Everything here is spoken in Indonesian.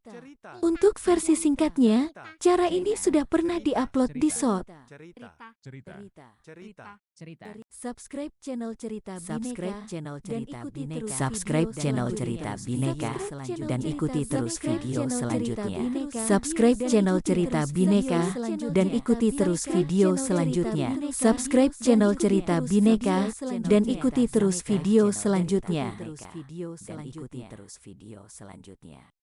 Cerita. Untuk versi singkatnya, cara ini sudah pernah diupload di SOT. Cerita. Cerita. Cerita. Cerita. Subscribe channel Cerita Subscribe Bineka channel dan Cerita ikuti Bineka. terus Subscribe video channel selanjutnya. Cerita Bineka Subscribe dan channel ikuti Cerita terus Subscribe video channel Cerita selanjutnya. Bineka. Subscribe Dan channel ikuti Cerita terus Bineka video selanjutnya. dan ikuti terus video selanjutnya. Subscribe channel Cerita Bineka dan ikuti terus video selanjutnya. Dan ikuti terus video selanjutnya.